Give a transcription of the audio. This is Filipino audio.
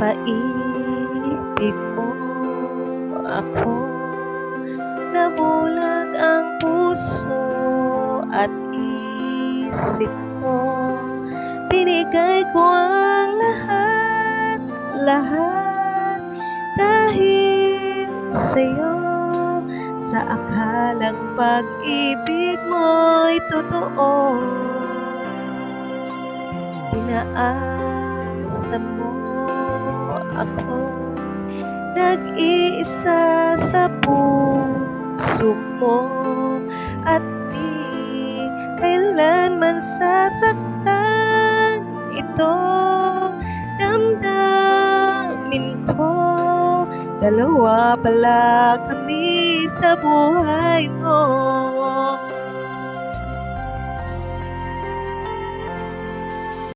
paibig mo ako. Nabulag ang puso at isip ko. Binigay ko ang lahat, lahat dahil sa'yo. Sa akalang pag-ibig mo'y totoo, inaasa mo ako, nag-iisa sa puso mo, at di kailanman sasaktan ito. Damdamin ko, dalawa pala kami sa buhay mo.